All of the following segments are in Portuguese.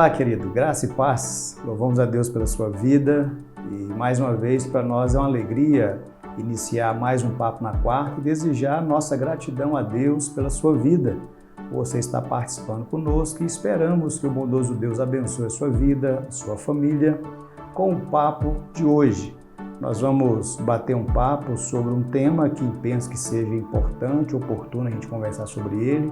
Olá, querido, graça e paz. Louvamos a Deus pela sua vida e mais uma vez para nós é uma alegria iniciar mais um Papo na Quarta e desejar nossa gratidão a Deus pela sua vida. Você está participando conosco e esperamos que o bondoso Deus abençoe a sua vida, a sua família, com o papo de hoje. Nós vamos bater um papo sobre um tema que penso que seja importante, oportuno a gente conversar sobre ele,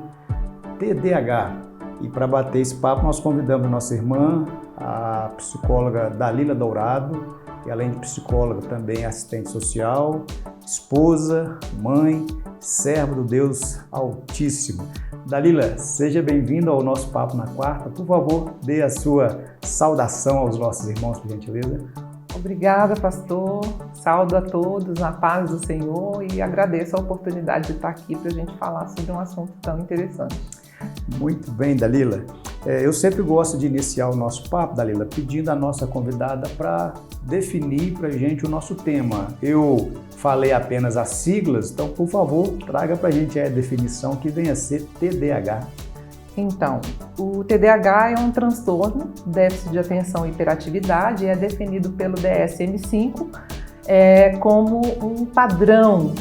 TDAH. E para bater esse papo, nós convidamos a nossa irmã, a psicóloga Dalila Dourado, e além de psicóloga também assistente social, esposa, mãe, serva do Deus Altíssimo. Dalila, seja bem-vinda ao nosso Papo na Quarta. Por favor, dê a sua saudação aos nossos irmãos, por gentileza. Obrigada, pastor. Saúdo a todos na paz do Senhor e agradeço a oportunidade de estar aqui para a gente falar sobre um assunto tão interessante. Muito bem, Dalila. Eu sempre gosto de iniciar o nosso papo, Dalila, pedindo a nossa convidada para definir para a gente o nosso tema. Eu falei apenas as siglas, então, por favor, traga para a gente a definição que vem a ser TDAH. Então, o TDAH é um transtorno, déficit de atenção e hiperatividade, e é definido pelo DSM-5 como um padrão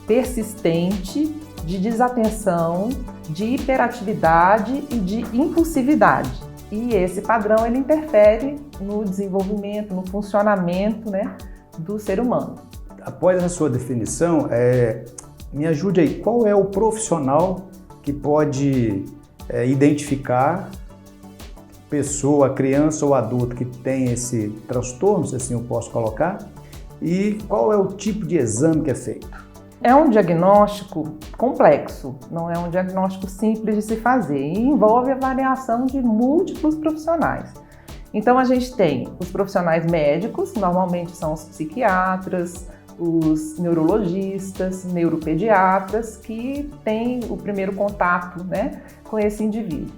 persistente de desatenção, de hiperatividade e de impulsividade. E esse padrão ele interfere no desenvolvimento, no funcionamento, do ser humano. Após a sua definição, me ajude aí, qual é o profissional que pode identificar pessoa, criança ou adulto que tem esse transtorno, se assim eu posso colocar, e qual é o tipo de exame que é feito? É um diagnóstico complexo, não é um diagnóstico simples de se fazer e envolve a avaliação de múltiplos profissionais. Então a gente tem os profissionais médicos, normalmente são os psiquiatras, os neurologistas, neuropediatras, que têm o primeiro contato com esse indivíduo.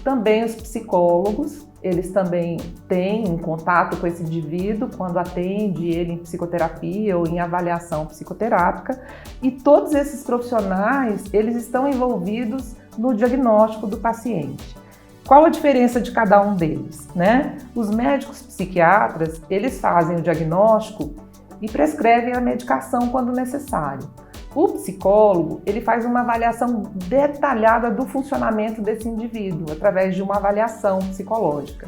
Também os psicólogos, eles também têm um contato com esse indivíduo quando atende ele em psicoterapia ou em avaliação psicoterápica. E todos esses profissionais, eles estão envolvidos no diagnóstico do paciente. Qual a diferença de cada um deles? Os médicos psiquiatras, eles fazem o diagnóstico e prescrevem a medicação quando necessário. O psicólogo, ele faz uma avaliação detalhada do funcionamento desse indivíduo, através de uma avaliação psicológica,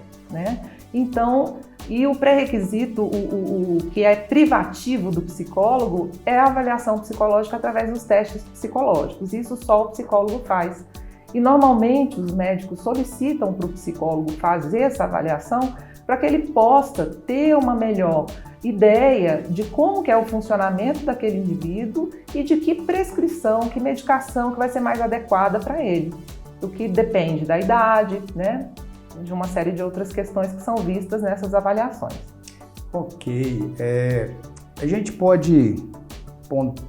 Então, e o pré-requisito, o que é privativo do psicólogo, é a avaliação psicológica através dos testes psicológicos. Isso só o psicólogo faz. E normalmente os médicos solicitam para o psicólogo fazer essa avaliação para que ele possa ter uma melhor ideia de como que é o funcionamento daquele indivíduo e de que prescrição, que medicação que vai ser mais adequada para ele. O que depende da idade, de uma série de outras questões que são vistas nessas avaliações. Ok. A gente pode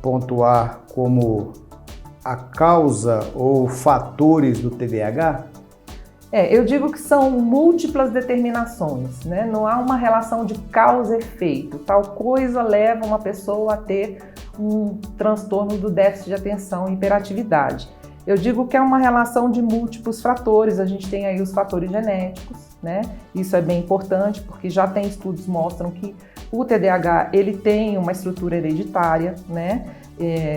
pontuar como a causa ou fatores do TDAH? Eu digo que são múltiplas determinações, Não há uma relação de causa e efeito. Tal coisa leva uma pessoa a ter um transtorno do déficit de atenção e hiperatividade. Eu digo que é uma relação de múltiplos fatores. A gente tem aí os fatores genéticos, Isso é bem importante porque já tem estudos que mostram que o TDAH ele tem uma estrutura hereditária,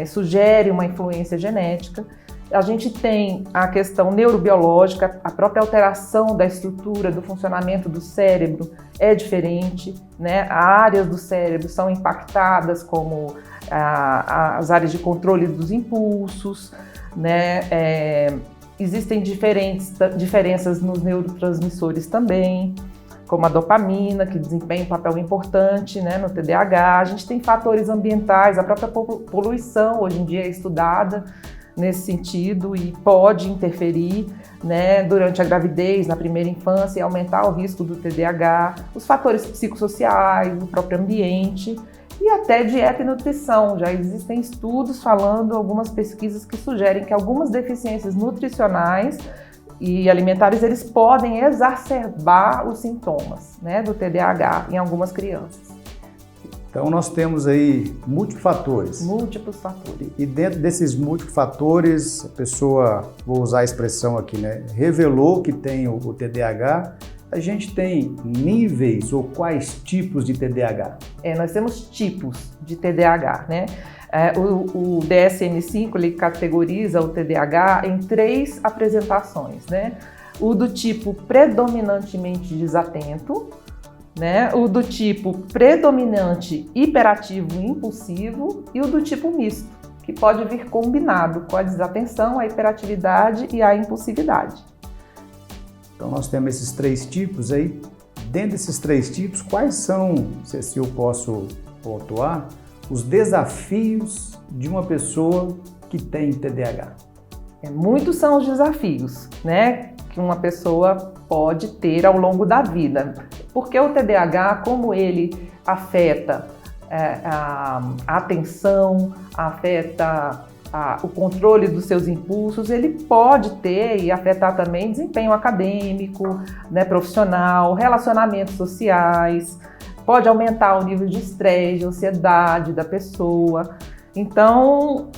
sugere uma influência genética. A gente tem a questão neurobiológica, a própria alteração da estrutura, do funcionamento do cérebro é diferente, Áreas do cérebro são impactadas, como as áreas de controle dos impulsos, Existem diferenças nos neurotransmissores também, como a dopamina, que desempenha um papel importante no TDAH. A gente tem fatores ambientais, a própria poluição hoje em dia é estudada nesse sentido e pode interferir durante a gravidez, na primeira infância, e aumentar o risco do TDAH, os fatores psicossociais, o próprio ambiente e até dieta e nutrição. Já existem estudos falando, algumas pesquisas que sugerem que algumas deficiências nutricionais e alimentares eles podem exacerbar os sintomas do TDAH em algumas crianças. Então nós temos aí múltiplos fatores. Múltiplos fatores. E dentro desses múltiplos fatores, a pessoa, vou usar a expressão aqui, revelou que tem o TDAH, a gente tem níveis ou quais tipos de TDAH? Nós temos tipos de TDAH, né? O DSM-5 ele categoriza o TDAH em 3 apresentações, né? O do tipo predominantemente desatento, né? O do tipo predominante hiperativo e impulsivo e o do tipo misto, que pode vir combinado com a desatenção, a hiperatividade e a impulsividade. Então nós temos esses 3 tipos aí. Dentro desses 3 tipos, quais são, se eu posso pontuar, os desafios de uma pessoa que tem TDAH? Muitos são os desafios, né, que uma pessoa pode ter ao longo da vida. Porque o TDAH, como ele afeta a atenção, afeta o controle dos seus impulsos, ele pode ter e afetar também desempenho acadêmico, né, profissional, relacionamentos sociais, pode aumentar o nível de estresse, de ansiedade da pessoa. Então,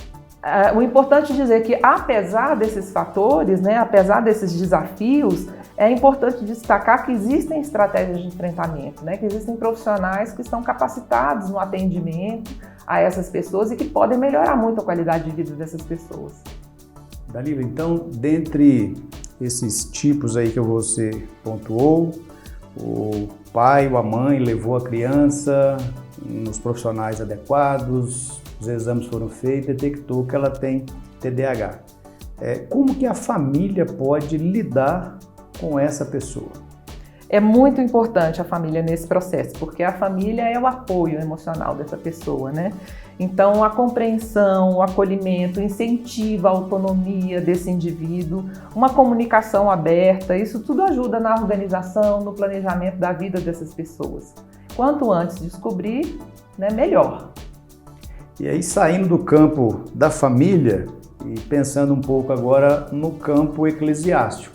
o importante é dizer que, apesar desses fatores, né, apesar desses desafios, é importante destacar que existem estratégias de enfrentamento, né, que existem profissionais que estão capacitados no atendimento a essas pessoas e que podem melhorar muito a qualidade de vida dessas pessoas. Dalila, então, dentre esses tipos aí que você pontuou, o pai ou a mãe levou a criança nos profissionais adequados, os exames foram feitos, detectou que ela tem TDAH. Como que a família pode lidar com essa pessoa? É muito importante a família nesse processo, porque a família é o apoio emocional dessa pessoa, né? Então, a compreensão, o acolhimento, incentiva a autonomia desse indivíduo, uma comunicação aberta, isso tudo ajuda na organização, no planejamento da vida dessas pessoas. Quanto antes descobrir, né, melhor. E aí, saindo do campo da família e pensando um pouco agora no campo eclesiástico,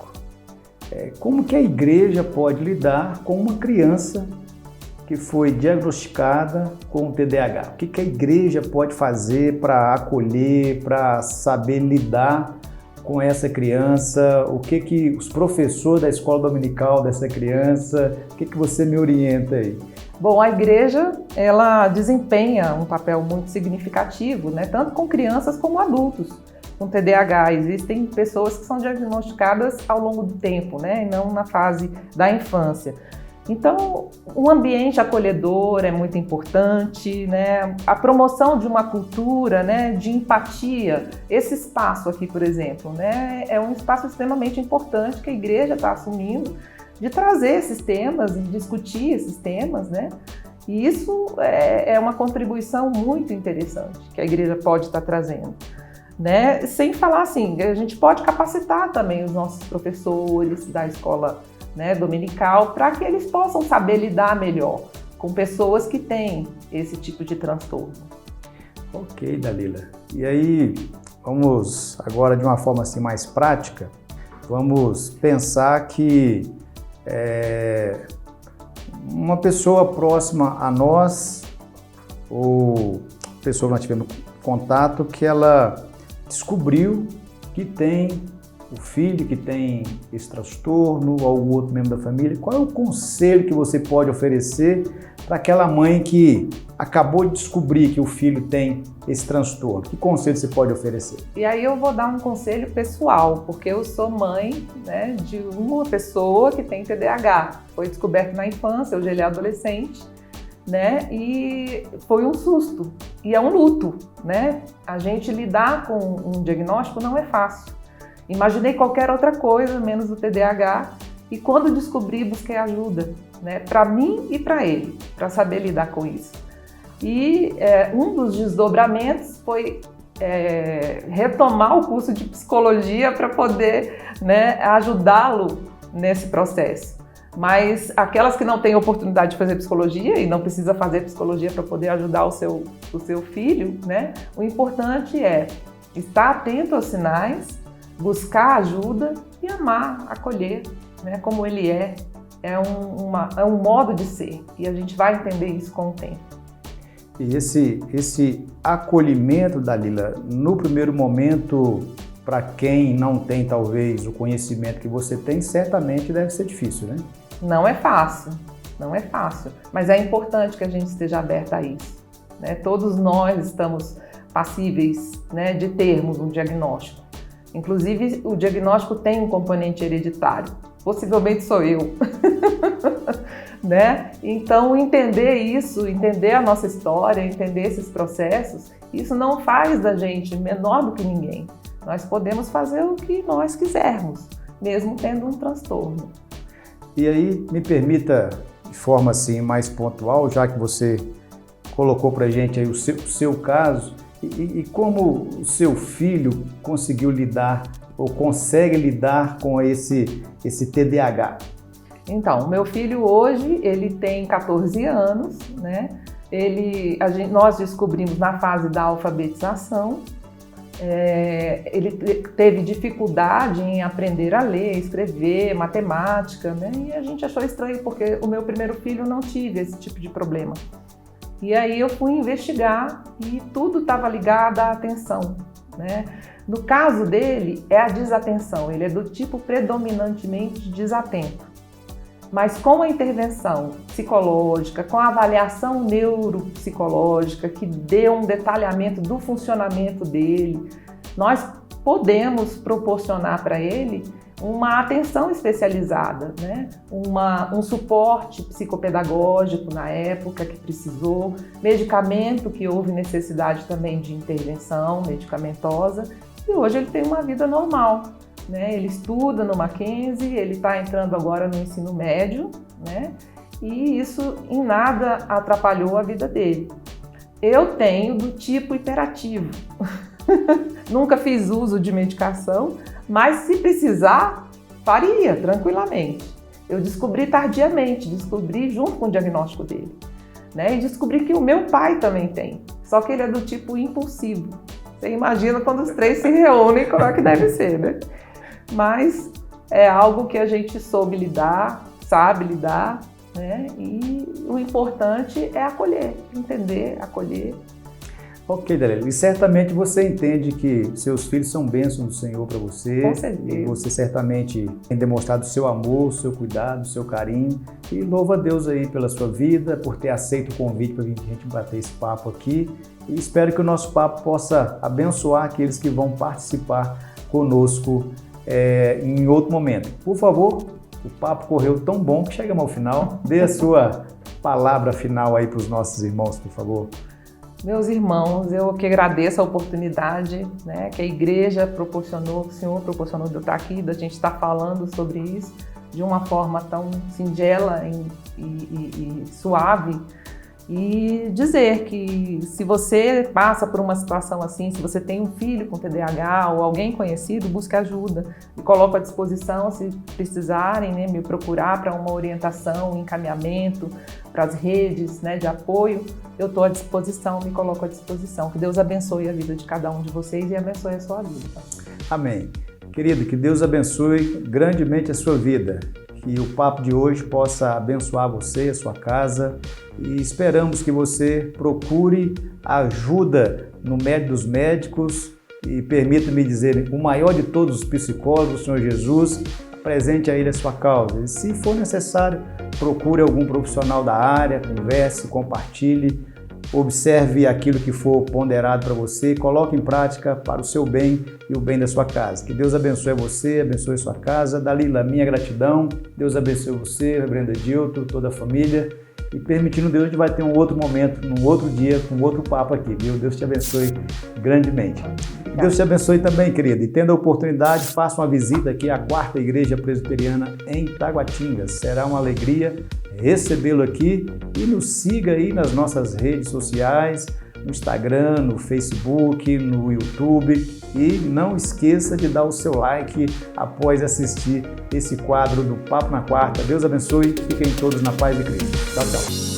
como que a igreja pode lidar com uma criança que foi diagnosticada com TDAH? O que a igreja pode fazer para acolher, para saber lidar com essa criança? O que os professores da escola dominical dessa criança, o que você me orienta aí? Bom, a igreja, ela desempenha um papel muito significativo, né? Tanto com crianças como adultos com TDAH. Existem pessoas que são diagnosticadas ao longo do tempo, né? E não na fase da infância. Então, um ambiente acolhedor é muito importante, né? A promoção de uma cultura, né, de empatia. Esse espaço aqui, por exemplo, né, é um espaço extremamente importante que a igreja está assumindo, de trazer esses temas e discutir esses temas, né? E isso é uma contribuição muito interessante que a igreja pode estar trazendo, né? Sem falar assim, a gente pode capacitar também os nossos professores da escola, né, dominical, para que eles possam saber lidar melhor com pessoas que têm esse tipo de transtorno. Ok, Dalila. E aí, vamos agora de uma forma assim mais prática, vamos pensar que uma pessoa próxima a nós, ou pessoa que nós tivemos contato, que ela descobriu que tem o filho que tem esse transtorno, ou algum outro membro da família. Qual é o conselho que você pode oferecer para aquela mãe que acabou de descobrir que o filho tem esse transtorno? Que conselho você pode oferecer? E aí eu vou dar um conselho pessoal, porque eu sou mãe, né, de uma pessoa que tem TDAH. Foi descoberto na infância, hoje ele é adolescente, né? E foi um susto, e é um luto, né? A gente lidar com um diagnóstico não é fácil. Imaginei qualquer outra coisa, menos o TDAH, e quando descobri, busquei ajuda, né, para mim e para ele, para saber lidar com isso. E um dos desdobramentos foi retomar o curso de psicologia para poder, né, ajudá-lo nesse processo. Mas aquelas que não têm oportunidade de fazer psicologia e não precisa fazer psicologia para poder ajudar o seu filho, né, o importante é estar atento aos sinais, buscar ajuda e amar, acolher, né, como ele é. É um modo de ser e a gente vai entender isso com o tempo. E esse acolhimento, Dalila, no primeiro momento, para quem não tem talvez o conhecimento que você tem, certamente deve ser difícil, né? Não é fácil, não é fácil, mas é importante que a gente esteja aberta a isso, né? Todos nós estamos passíveis, né, de termos um diagnóstico. Inclusive, o diagnóstico tem um componente hereditário, possivelmente sou eu. Né? Então, entender isso, entender a nossa história, entender esses processos, isso não faz da gente menor do que ninguém. Nós podemos fazer o que nós quisermos, mesmo tendo um transtorno. E aí, me permita, de forma assim mais pontual, já que você colocou para a gente aí o seu caso, e como o seu filho conseguiu lidar ou consegue lidar com esse TDAH? Então, meu filho hoje, ele tem 14 anos, né? Nós descobrimos na fase da alfabetização, ele teve dificuldade em aprender a ler, escrever, matemática, né? E a gente achou estranho, porque o meu primeiro filho não tive esse tipo de problema. E aí eu fui investigar e tudo estava ligado à atenção, né? No caso dele, é a desatenção, ele é do tipo predominantemente desatento. Mas com a intervenção psicológica, com a avaliação neuropsicológica, que dê um detalhamento do funcionamento dele, nós podemos proporcionar para ele uma atenção especializada, né? Um suporte psicopedagógico na época que precisou, medicamento que houve necessidade também de intervenção medicamentosa, e hoje ele tem uma vida normal, né? Ele estuda no Mackenzie, ele está entrando agora no ensino médio, né? E isso em nada atrapalhou a vida dele. Eu tenho do tipo hiperativo. Nunca fiz uso de medicação, mas se precisar, faria tranquilamente. Eu descobri tardiamente, descobri junto com o diagnóstico dele, né? E descobri que o meu pai também tem, só que ele é do tipo impulsivo. Você imagina quando os três se reúnem, como é que deve ser, né? Mas é algo que a gente soube lidar, sabe lidar, né? E o importante é acolher, entender, acolher. Ok, Dalila, e certamente você entende que seus filhos são bênçãos do Senhor para você. Com certeza. E você certamente tem demonstrado o seu amor, o seu cuidado, o seu carinho. E louva a Deus aí pela sua vida, por ter aceito o convite para a gente bater esse papo aqui. E espero que o nosso papo possa abençoar aqueles que vão participar conosco em outro momento. Por favor, o papo correu tão bom que chegamos ao final. Dê a sua palavra final aí para os nossos irmãos, por favor. Meus irmãos, eu que agradeço a oportunidade, né, que a igreja proporcionou, que o Senhor proporcionou de eu estar aqui, da gente estar falando sobre isso de uma forma tão singela e suave. E dizer que se você passa por uma situação assim, se você tem um filho com TDAH ou alguém conhecido, busque ajuda. E coloco à disposição, se precisarem, né, me procurar para uma orientação, um encaminhamento para as redes, né, de apoio. Eu estou à disposição, me coloco à disposição. Que Deus abençoe a vida de cada um de vocês e abençoe a sua vida. Amém. Querido, que Deus abençoe grandemente a sua vida. Que o papo de hoje possa abençoar você, a sua casa, e esperamos que você procure ajuda no médico dos médicos e permita-me dizer, o maior de todos os psicólogos, o Senhor Jesus, presente a Ele a sua causa. E se for necessário, procure algum profissional da área, converse, compartilhe, observe aquilo que for ponderado para você, coloque em prática para o seu bem e o bem da sua casa. Que Deus abençoe você, abençoe sua casa. Dalila, minha gratidão. Deus abençoe você, Reverendo Edilton, toda a família. E permitindo Deus, a gente vai ter um outro momento, num outro dia, com um outro papo aqui, viu? Deus te abençoe grandemente. Deus te abençoe também, querido. E tendo a oportunidade, faça uma visita aqui à 4ª Igreja Presbiteriana em Taguatinga. Será uma alegria recebê-lo aqui e nos siga aí nas nossas redes sociais, no Instagram, no Facebook, no YouTube. E não esqueça de dar o seu like após assistir esse quadro do Papo na Quarta. Deus abençoe. Fiquem todos na paz de Cristo. Tchau, tchau.